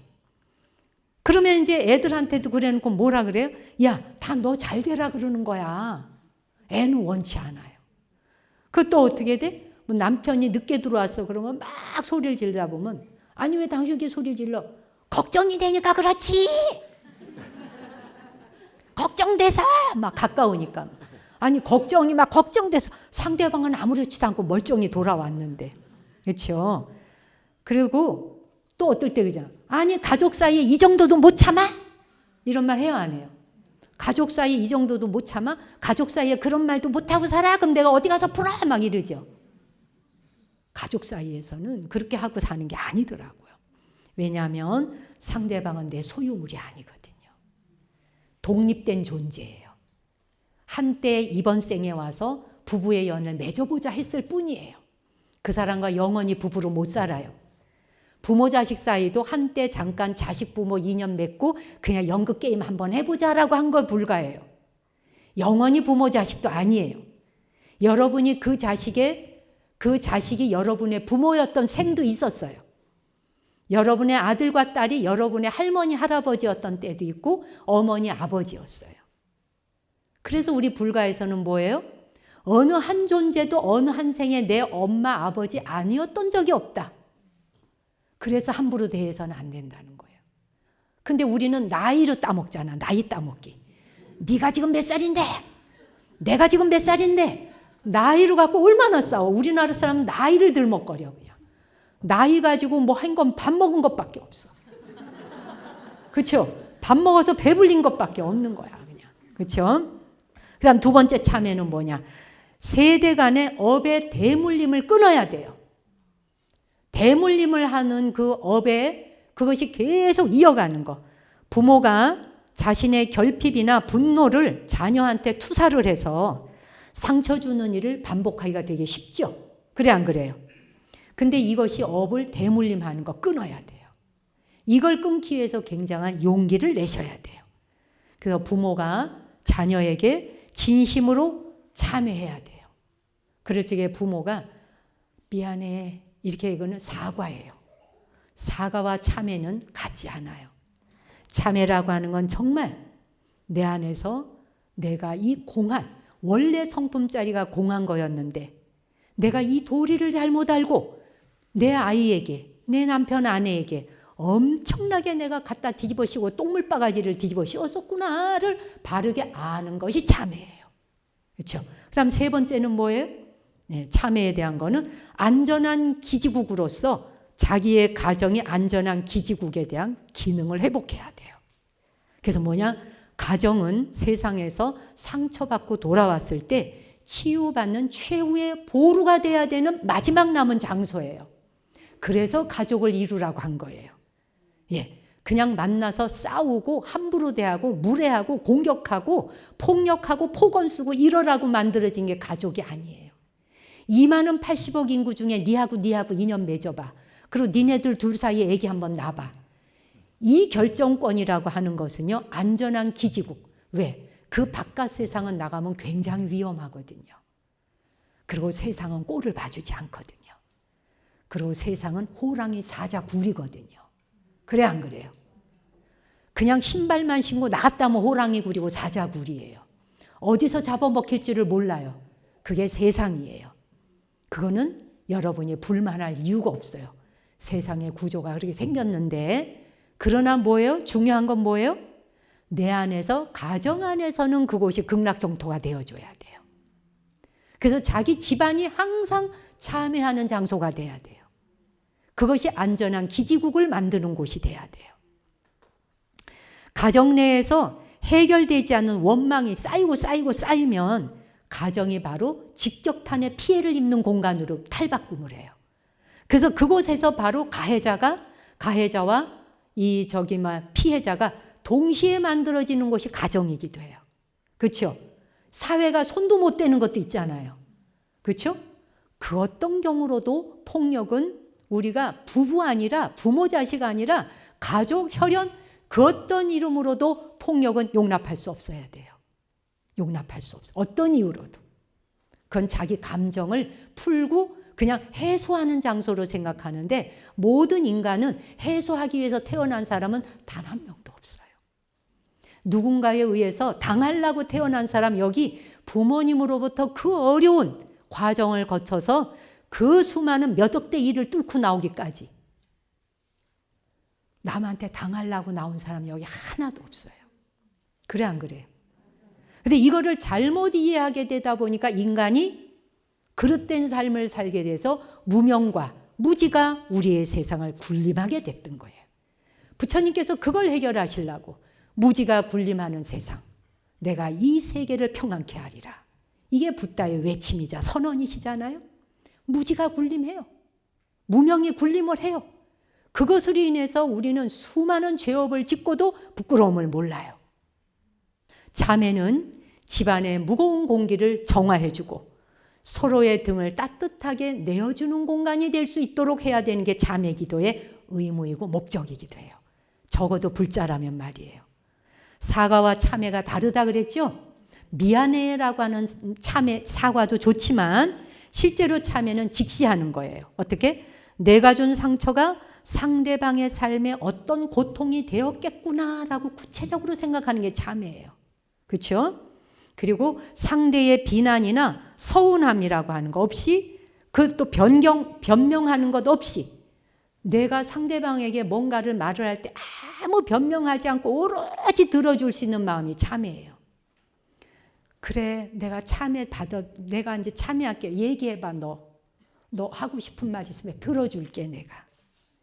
그러면 이제 애들한테도 그래놓고 뭐라 그래요? 야, 다 너 잘 되라 그러는 거야. 애는 원치 않아요. 그것도 어떻게 돼? 뭐 남편이 늦게 들어왔어 그러면 막 소리를 지르다 보면 아니 왜 당신 이렇게 소리 질러? 걱정이 되니까 그렇지. 걱정돼서 막 가까우니까. 아니 걱정이 막 걱정돼서 상대방은 아무렇지도 않고 멀쩡히 돌아왔는데. 그렇죠? 그리고 또 어떨 때 그러잖아. 아니 가족 사이에 이 정도도 못 참아? 이런 말 해요 안 해요? 가족 사이에 이 정도도 못 참아? 가족 사이에 그런 말도 못하고 살아? 그럼 내가 어디 가서 풀어? 막 이러죠. 가족 사이에서는 그렇게 하고 사는 게 아니더라고요. 왜냐하면 상대방은 내 소유물이 아니거든요. 독립된 존재예요. 한때 이번 생에 와서 부부의 연을 맺어보자 했을 뿐이에요. 그 사람과 영원히 부부로 못 살아요. 부모 자식 사이도 한때 잠깐 자식 부모 인연 맺고 그냥 연극 게임 한번 해보자라고 한 거 불가해요. 영원히 부모 자식도 아니에요. 여러분이 그 자식이 여러분의 부모였던 생도 있었어요. 여러분의 아들과 딸이 여러분의 할머니 할아버지였던 때도 있고 어머니 아버지였어요. 그래서 우리 불가에서는 뭐예요? 어느 한 존재도 어느 한 생에 내 엄마 아버지 아니었던 적이 없다. 그래서 함부로 대해서는 안 된다는 거예요. 근데 우리는 나이로 따먹잖아. 나이 따먹기. 네가 지금 몇 살인데? 내가 지금 몇 살인데? 나이로 갖고 얼마나 싸워. 우리나라 사람은 나이를 들먹거려 그냥. 나이 가지고 뭐 한 건 밥 먹은 것밖에 없어. 그렇죠? 밥 먹어서 배불린 것밖에 없는 거야 그냥. 그렇죠? 그다음 두 번째 참회는 뭐냐? 세대 간의 업의 대물림을 끊어야 돼요. 대물림을 하는 그 업에 그것이 계속 이어가는 거. 부모가 자신의 결핍이나 분노를 자녀한테 투사를 해서 상처 주는 일을 반복하기가 되게 쉽죠. 그래 안 그래요? 근데 이것이 업을 대물림하는 거 끊어야 돼요. 이걸 끊기 위해서 굉장한 용기를 내셔야 돼요. 그래서 부모가 자녀에게 진심으로 참회해야 돼요. 그럴 적에 부모가 미안해 이렇게 이거는 사과예요. 사과와 참회는 같지 않아요. 참회라고 하는 건 정말 내 안에서 내가 이 공한 원래 성품짜리가 공한 거였는데 내가 이 도리를 잘못 알고 내 아이에게 내 남편 아내에게 엄청나게 내가 갖다 뒤집어 씌우고 똥물바가지를 뒤집어 씌웠었구나를 바르게 아는 것이 참회예요. 그렇죠? 그 다음 세 번째는 뭐예요? 네, 참회에 대한 거는 안전한 기지국으로서 자기의 가정이 안전한 기지국에 대한 기능을 회복해야 돼요. 그래서 뭐냐? 가정은 세상에서 상처받고 돌아왔을 때 치유받는 최후의 보루가 돼야 되는 마지막 남은 장소예요. 그래서 가족을 이루라고 한 거예요. 예. 그냥 만나서 싸우고 함부로 대하고 무례하고 공격하고 폭력하고 폭언 쓰고 이러라고 만들어진 게 가족이 아니에요. 2만원 80억 인구 중에 니하고 인연 맺어봐. 그리고 니네들 둘 사이에 애기 한번 낳아봐. 이 결정권이라고 하는 것은요, 안전한 기지국. 왜? 그 바깥 세상은 나가면 굉장히 위험하거든요. 그리고 세상은 꼴을 봐주지 않거든요. 그리고 세상은 호랑이 사자 굴이거든요. 그래 안 그래요? 그냥 신발만 신고 나갔다면 호랑이 굴이고 사자 굴이에요. 어디서 잡아먹힐지를 몰라요. 그게 세상이에요. 그거는 여러분이 불만할 이유가 없어요. 세상의 구조가 그렇게 생겼는데, 그러나 뭐예요? 중요한 건 뭐예요? 내 안에서, 가정 안에서는 그곳이 극락정토가 되어줘야 돼요. 그래서 자기 집안이 항상 참회하는 장소가 돼야 돼요. 그것이 안전한 기지국을 만드는 곳이 돼야 돼요. 가정 내에서 해결되지 않는 원망이 쌓이면 가정이 바로 직격탄의 피해를 입는 공간으로 탈바꿈을 해요. 그래서 그곳에서 바로 가해자와 피해자가 동시에 만들어지는 곳이 가정이기도 해요. 그렇죠? 사회가 손도 못 대는 것도 있잖아요. 그렇죠? 그 어떤 경우로도 폭력은 우리가 부모 자식 아니라 가족, 혈연, 그 어떤 이름으로도 폭력은 용납할 수 없어야 돼요. 용납할 수 없어요. 어떤 이유로도. 그건 자기 감정을 풀고 그냥 해소하는 장소로 생각하는데, 모든 인간은 해소하기 위해서 태어난 사람은 단 한 명도 없어요. 누군가에 의해서 당하려고 태어난 사람, 여기 부모님으로부터 그 어려운 과정을 거쳐서 그 수많은 몇 억대 일을 뚫고 나오기까지 남한테 당하려고 나온 사람 여기 하나도 없어요. 그래 안 그래요? 근데 이거를 잘못 이해하게 되다 보니까 인간이 그릇된 삶을 살게 돼서 무명과 무지가 우리의 세상을 군림하게 됐던 거예요. 부처님께서 그걸 해결하시려고 무지가 군림하는 세상, 내가 이 세계를 평안케 하리라. 이게 붓다의 외침이자 선언이시잖아요. 무지가 군림해요. 무명이 군림을 해요. 그것으로 인해서 우리는 수많은 죄업을 짓고도 부끄러움을 몰라요. 자매는 집안의 무거운 공기를 정화해주고 서로의 등을 따뜻하게 내어주는 공간이 될 수 있도록 해야 되는 게 자매 기도의 의무이고 목적이기도 해요. 적어도 불자라면 말이에요. 사과와 참회가 다르다 그랬죠? 미안해라고 하는 사과도 좋지만 실제로 참회는 직시하는 거예요. 어떻게? 내가 준 상처가 상대방의 삶에 어떤 고통이 되었겠구나라고 구체적으로 생각하는 게 참회예요. 그렇죠? 그리고 상대의 비난이나 서운함이라고 하는 거 없이, 그것도 변명하는 것 없이 내가 상대방에게 뭔가를 말을 할 때 아무 변명하지 않고 오로지 들어줄 수 있는 마음이 참회예요. 그래, 내가 이제 참회할게. 얘기해봐. 너 하고 싶은 말 있으면 들어줄게 내가.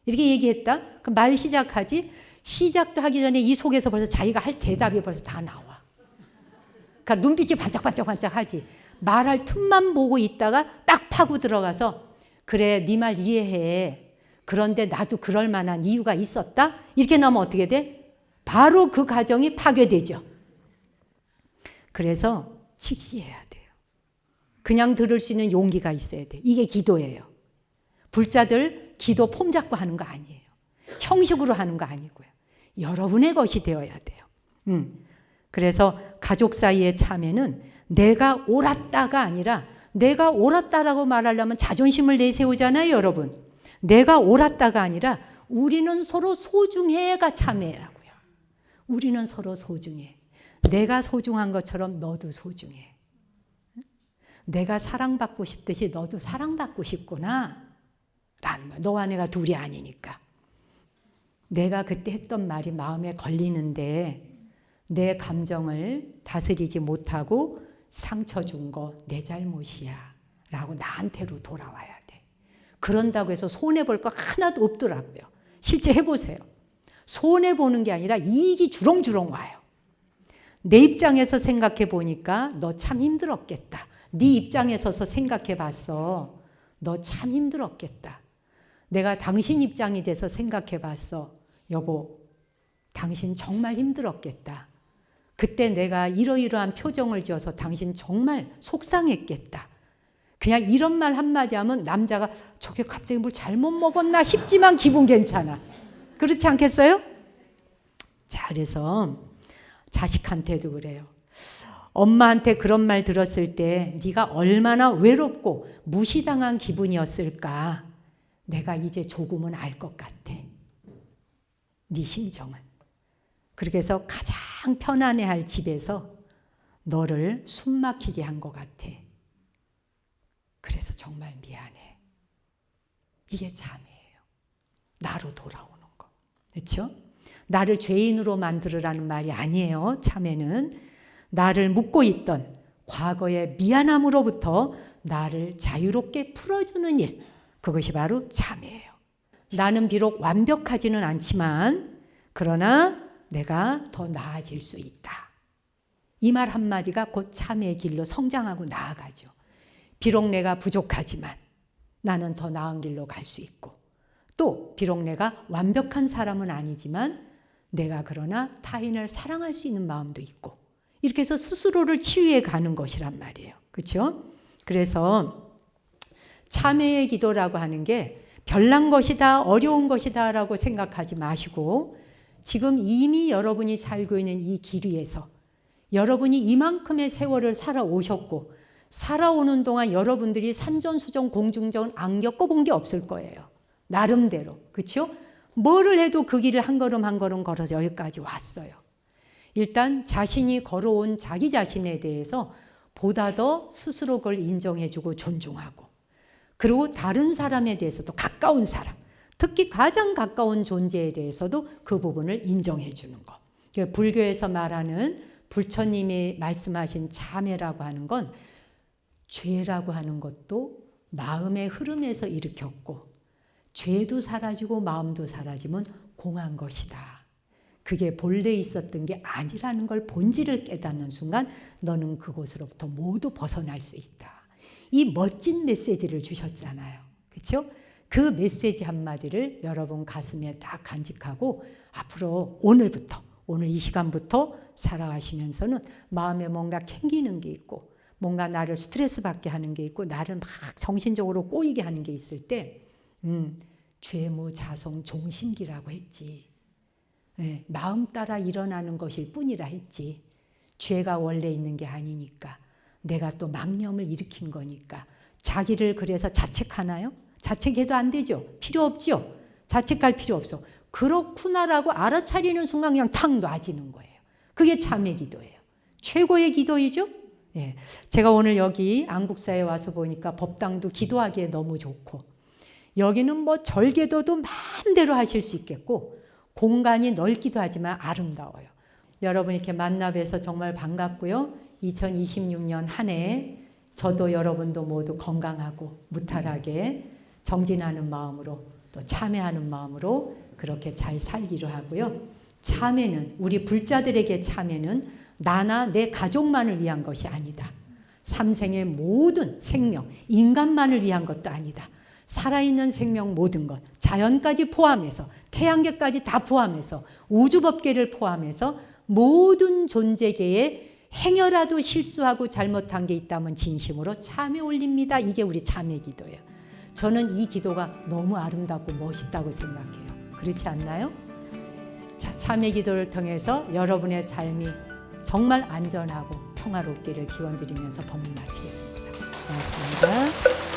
이렇게 얘기했다? 그럼 말 시작하지? 시작도 하기 전에 이 속에서 벌써 자기가 할 대답이 벌써 다 나와. 그러니까 눈빛이 반짝반짝하지. 말할 틈만 보고 있다가 딱 파고 들어가서 그래, 네 말 이해해. 그런데 나도 그럴 만한 이유가 있었다? 이렇게 나오면 어떻게 돼? 바로 그 가정이 파괴되죠. 그래서 직시해야 돼요. 그냥 들을 수 있는 용기가 있어야 돼. 이게 기도예요. 불자들 기도 폼 잡고 하는 거 아니에요. 형식으로 하는 거 아니고요. 여러분의 것이 되어야 돼요. 그래서 가족 사이의 참회는 내가 옳았다가 아니라, 내가 옳았다라고 말하려면 자존심을 내세우잖아요, 여러분. 내가 옳았다가 아니라 우리는 서로 소중해가 참회라고요. 우리는 서로 소중해. 내가 소중한 것처럼 너도 소중해. 내가 사랑받고 싶듯이 너도 사랑받고 싶구나 라는 거야. 너와 내가 둘이 아니니까. 내가 그때 했던 말이 마음에 걸리는데 내 감정을 다스리지 못하고 상처 준 거 내 잘못이야 라고 나한테로 돌아와야 돼. 그런다고 해서 손해볼 거 하나도 없더라고요. 실제 해보세요. 손해보는 게 아니라 이익이 주렁주렁 와요. 내 입장에서 생각해 보니까 너 참 힘들었겠다. 네 입장에 서서 생각해 봤어. 너 참 힘들었겠다. 내가 당신 입장이 돼서 생각해 봤어. 여보, 당신 정말 힘들었겠다. 그때 내가 이러이러한 표정을 지어서 당신 정말 속상했겠다. 그냥 이런 말 한마디 하면 남자가 저게 갑자기 뭘 잘못 먹었나 싶지만 기분 괜찮아. 그렇지 않겠어요? 자, 그래서 자식한테도 그래요. 엄마한테 그런 말 들었을 때 네가 얼마나 외롭고 무시당한 기분이었을까. 내가 이제 조금은 알 것 같아. 네 심정을. 그렇게 해서 가장 편안해할 집에서 너를 숨막히게 한 것 같아. 그래서 정말 미안해. 이게 참이에요. 나로 돌아오는 거. 그렇죠? 나를 죄인으로 만들으라는 말이 아니에요. 참회는 나를 묶고 있던 과거의 미안함으로부터 나를 자유롭게 풀어주는 일. 그것이 바로 참회예요. 나는 비록 완벽하지는 않지만 그러나 내가 더 나아질 수 있다. 이 말 한마디가 곧 참회의 길로 성장하고 나아가죠. 비록 내가 부족하지만 나는 더 나은 길로 갈 수 있고 또 비록 내가 완벽한 사람은 아니지만 내가 그러나 타인을 사랑할 수 있는 마음도 있고 이렇게 해서 스스로를 치유해 가는 것이란 말이에요. 그렇죠? 그래서 참회의 기도라고 하는 게 별난 것이다, 어려운 것이다 라고 생각하지 마시고 지금 이미 여러분이 살고 있는 이 길 위에서 여러분이 이만큼의 세월을 살아오셨고 살아오는 동안 여러분들이 산전수전 공중전 안 겪어본 게 없을 거예요. 나름대로. 그렇죠? 뭐를 해도 그 길을 한 걸음 한 걸음 걸어서 여기까지 왔어요. 일단 자신이 걸어온 자기 자신에 대해서 보다 더 스스로 그걸 인정해주고 존중하고 그리고 다른 사람에 대해서도 가까운 사람, 특히 가장 가까운 존재에 대해서도 그 부분을 인정해 주는 것. 불교에서 말하는 불처님이 말씀하신 참회라고 하는 건 죄라고 하는 것도 마음의 흐름에서 일으켰고 죄도 사라지고 마음도 사라지면 공한 것이다. 그게 본래 있었던 게 아니라는 걸 본질을 깨닫는 순간 너는 그곳으로부터 모두 벗어날 수 있다. 이 멋진 메시지를 주셨잖아요. 그렇죠? 그 메시지 한마디를 여러분 가슴에 딱 간직하고 앞으로 오늘부터 오늘 이 시간부터 살아가시면서는 마음에 뭔가 캥기는 게 있고 뭔가 나를 스트레스 받게 하는 게 있고 나를 막 정신적으로 꼬이게 하는 게 있을 때 죄무자성 종심기라고 했지. 네, 마음 따라 일어나는 것일 뿐이라 했지. 죄가 원래 있는 게 아니니까. 내가 또 망념을 일으킨 거니까. 자기를 그래서 자책하나요? 자책해도 안 되죠. 필요 없죠. 자책할 필요 없어. 그렇구나라고 알아차리는 순간 그냥 탁 놔지는 거예요. 그게 참회 기도예요. 최고의 기도이죠. 예. 제가 오늘 여기 안국사에 와서 보니까 법당도 기도하기에 너무 좋고 여기는 뭐 절개도도 마음대로 하실 수 있겠고 공간이 넓기도 하지만 아름다워요. 여러분 이렇게 만나 뵈서 정말 반갑고요. 2026년 한 해 저도 여러분도 모두 건강하고 무탈하게 정진하는 마음으로 또 참회하는 마음으로 그렇게 잘 살기로 하고요. 참회는 우리 불자들에게 참회는 나나 내 가족만을 위한 것이 아니다. 삼생의 모든 생명, 인간만을 위한 것도 아니다. 살아있는 생명 모든 것, 자연까지 포함해서 태양계까지 다 포함해서 우주법계를 포함해서 모든 존재계에 행여라도 실수하고 잘못한 게 있다면 진심으로 참회 올립니다. 이게 우리 참회 기도예요. 저는 이 기도가 너무 아름답고 멋있다고 생각해요. 그렇지 않나요? 자, 참회 기도를 통해서 여러분의 삶이 정말 안전하고 평화롭기를 기원드리면서 법문 마치겠습니다. 고맙습니다.